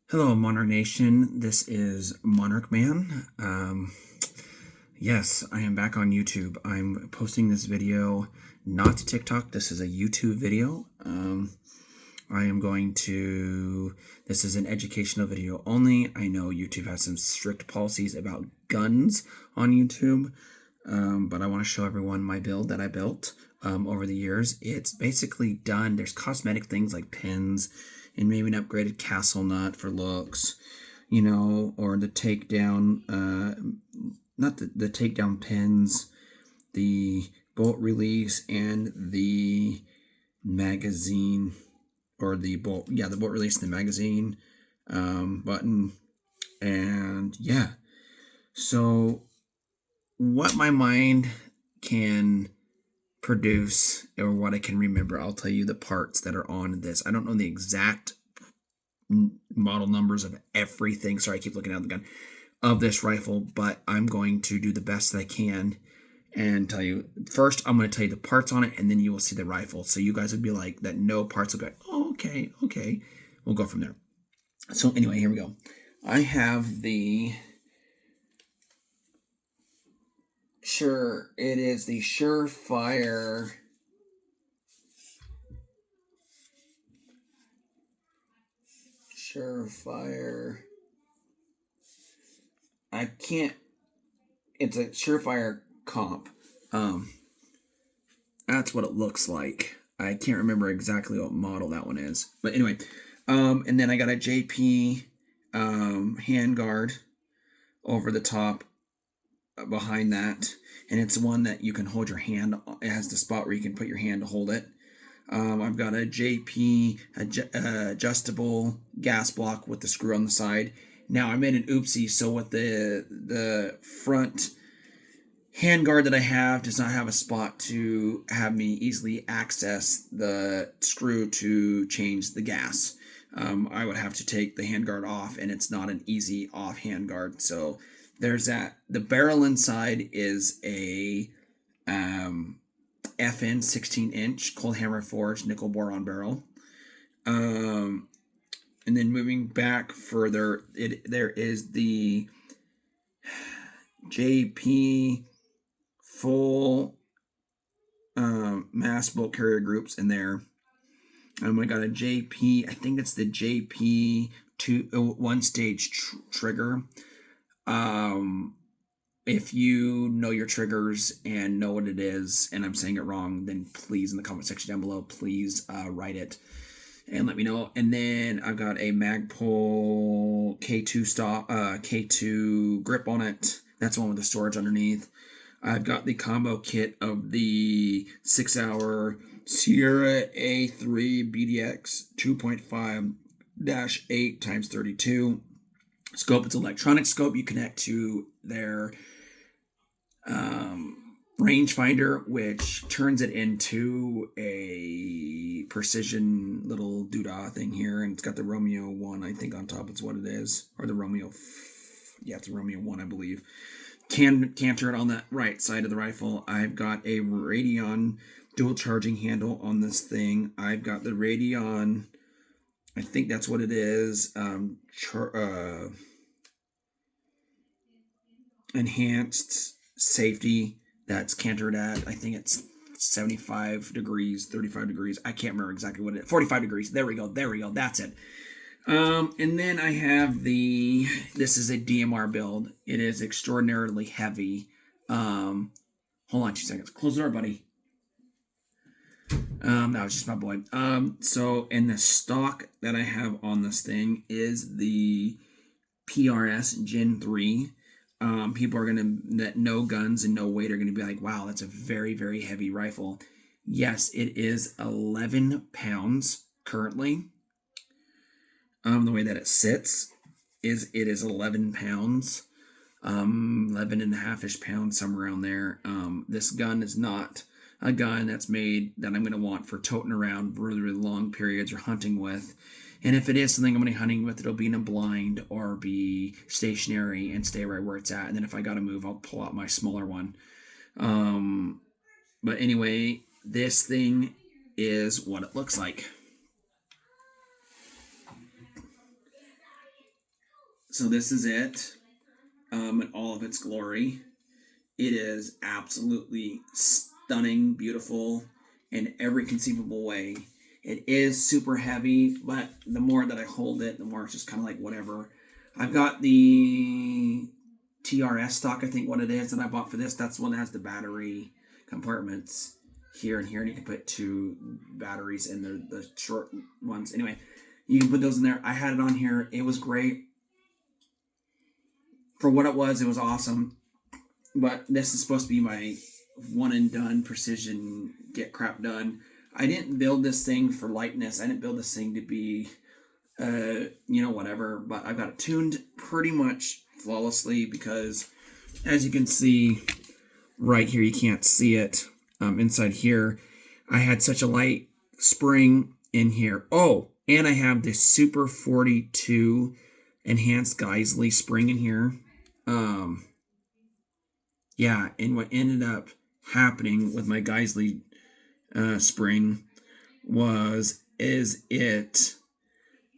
Hello, Monarch Nation. This is Monarch Man. Yes, I am back on YouTube. I'm posting this video not to TikTok. This is a YouTube video. This is an educational video only. I know YouTube has some strict policies about guns on YouTube, but I want to show everyone my build that I built over the years. It's basically done. There's cosmetic things like pins and maybe an upgraded castle nut for looks, or the takedown, not the takedown pins, the bolt release, and the magazine, or the bolt release and the magazine button, and yeah. So what my mind can produce, or what I can remember, I'll tell you the parts that are on this. I don't know the exact model numbers of everything. Sorry, I keep looking at the gun of this rifle, but I'm going to do the best that I can and tell you. First, I'm going to tell you the parts on it, and then you will see the rifle. So you guys would be like, that no parts will be like, oh, okay. We'll go from there. So anyway, here we go. I have the... it is the Surefire it's a Surefire comp. That's what it looks like. I can't remember exactly what model that one is, but anyway, and then I got a JP handguard over the top behind that, and it's one that you can hold your hand. It has the spot where you can put your hand to hold it. I've got a JP adjustable gas block with the screw on the side. Now I made an oopsie, so with the front handguard that I have does not have a spot to have me easily access the screw to change the gas. I would have to take the handguard off, and it's not an easy off handguard. So there's that. The barrel inside is a FN 16-inch cold hammer forged nickel boron barrel. And then moving back further, there is the JP full mass bolt carrier groups in there. I got a JP, I think it's the JP one stage trigger. If you know your triggers and know what it is, and I'm saying it wrong, then please, in the comment section down below, please write it and let me know. And then I've got a Magpul K2 grip on it. That's the one with the storage underneath. I've got the combo kit of the 6-hour Sierra A3 BDX 2.5-8x32 scope. It's an electronic scope. You connect to their rangefinder, which turns it into a precision little doodah thing here, and it's got the Romeo 1, I think, on top. It's what it is, or the Romeo, it's a Romeo 1, I believe. Canter it on that right side of the rifle. I've got a Radeon dual charging handle on this thing. I've got the Radeon, I think that's what it is, enhanced safety that's cantered at, I think it's 75 degrees, 35 degrees. I can't remember exactly what it is. 45 degrees. There we go. That's it. And then I have this is a DMR build. It is extraordinarily heavy. Hold on 2 seconds. Close the door, buddy. That was just my boy. So, and the stock that I have on this thing is the PRS Gen 3. People are that know guns and know weight are gonna be like, wow, that's a very, very heavy rifle. Yes, it is 11 pounds currently. The way that it sits is 11 pounds, 11 and a half-ish pounds, somewhere around there. This gun is not a gun that's made that I'm going to want for toting around really, really long periods or hunting with. And if it is something I'm going to be hunting with, it'll be in a blind or be stationary and stay right where it's at. And then if I got to move, I'll pull out my smaller one. But anyway, this thing is what it looks like. So this is it, in all of its glory. It is absolutely stunning, beautiful in every conceivable way. It is super heavy, but the more that I hold it, the more it's just kind of like whatever. I've got the TRS stock, I think what it is, that I bought for this. That's the one that has the battery compartments here and here, and you can put 2 batteries in the short ones. Anyway, you can put those in there. I had it on here. It was great. For what it was awesome. But this is supposed to be my one and done precision get crap done. I didn't build this thing for lightness. I didn't build this thing to be, whatever. But I got it tuned pretty much flawlessly because, as you can see right here, you can't see it inside here. I had such a light spring in here. Oh, and I have this Super 42 enhanced Geisley spring in here. Yeah, and what ended up happening with my Geisley spring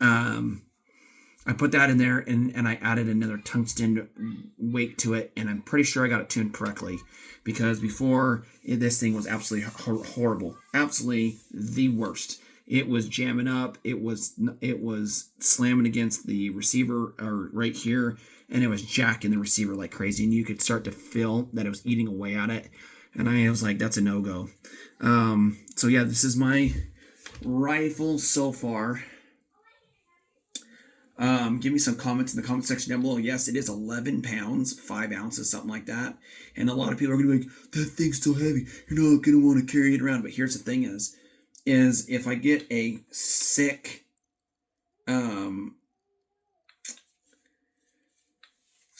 I put that in there and I added another tungsten weight to it, and I'm pretty sure I got it tuned correctly, because before this thing was absolutely horrible, absolutely the worst. It was jamming up, it was slamming against the receiver or right here, and it was jacking the receiver like crazy, and you could start to feel that it was eating away at it, and I was like, that's a no-go. So yeah, this is my rifle so far. Give me some comments in the comment section down below. Yes, it is 11 pounds, 5 ounces, something like that. And a lot of people are going to be like, that thing's so heavy, you're not going to want to carry it around. But here's the thing is if I get a sick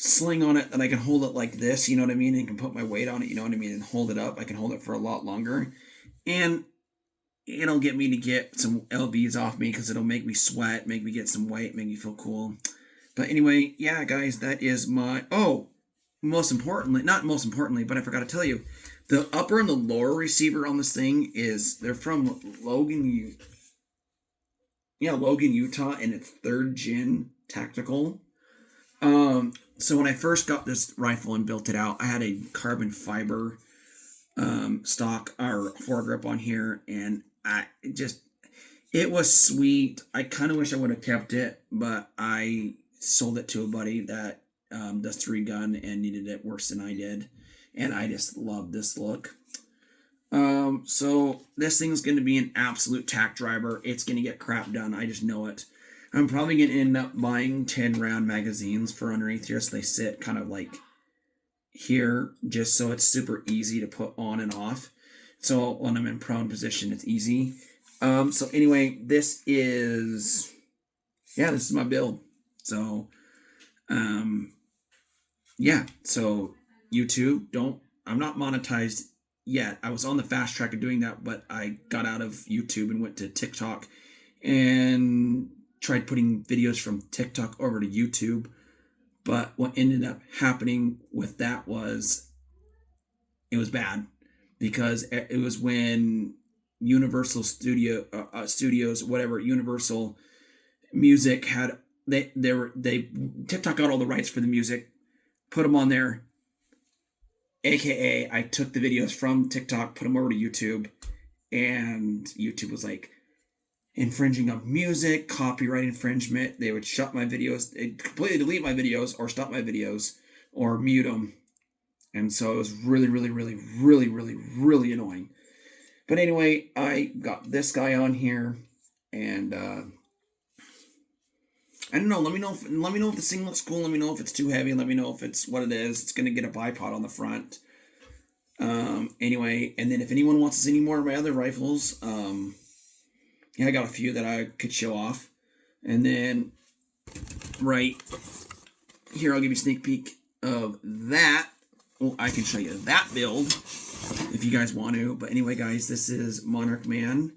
sling on it that I can hold it like this, you know what I mean, and can put my weight on it, you know what I mean, and hold it up, I can hold it for a lot longer. And it'll get me to get some lbs off me, because it'll make me sweat, make me get some weight, make me feel cool. But anyway, yeah, guys, that is my... Oh, not most importantly, but I forgot to tell you, the upper and the lower receiver on this thing they're from Logan, Utah, and it's 3rd Gen Tactical. So when I first got this rifle and built it out, I had a carbon fiber stock or foregrip on here, and it was sweet. I kind of wish I would have kept it, but I sold it to a buddy that does 3-gun and needed it worse than I did, and I just love this look. So this thing's going to be an absolute tack driver. It's going to get crap done. I just know it. I'm probably going to end up buying 10-round magazines for underneath here, so they sit kind of like here, just so it's super easy to put on and off. So when I'm in prone position, it's easy. So anyway, this is my build. So, yeah, so YouTube, I'm not monetized yet. I was on the fast track of doing that, but I got out of YouTube and went to TikTok and tried putting videos from TikTok over to YouTube. But what ended up happening with that was it was bad, because it was when Universal Studios, whatever, Universal Music had TikTok got all the rights for the music, put them on there. AKA, I took the videos from TikTok, put them over to YouTube, and YouTube was like, infringing of music, copyright infringement. They would shut my videos, they'd completely delete my videos, or stop my videos, or mute them. And so it was really, really, really, really, really, really annoying. But anyway, I got this guy on here, and I don't know. Let me know if this thing looks cool. Let me know if it's too heavy. Let me know if it's what it is. It's gonna get a bipod on the front. Anyway, and then if anyone wants to see any more of my other rifles, yeah, I got a few that I could show off. And then right here, I'll give you a sneak peek of that. Well, I can show you that build if you guys want to. But anyway, guys, this is Monarch Man.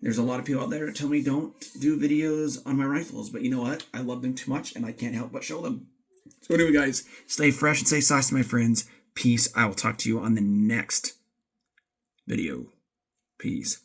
There's a lot of people out there that tell me don't do videos on my rifles. But you know what? I love them too much, and I can't help but show them. So anyway, guys, stay fresh and stay saucy, my friends. Peace. I will talk to you on the next video. Peace.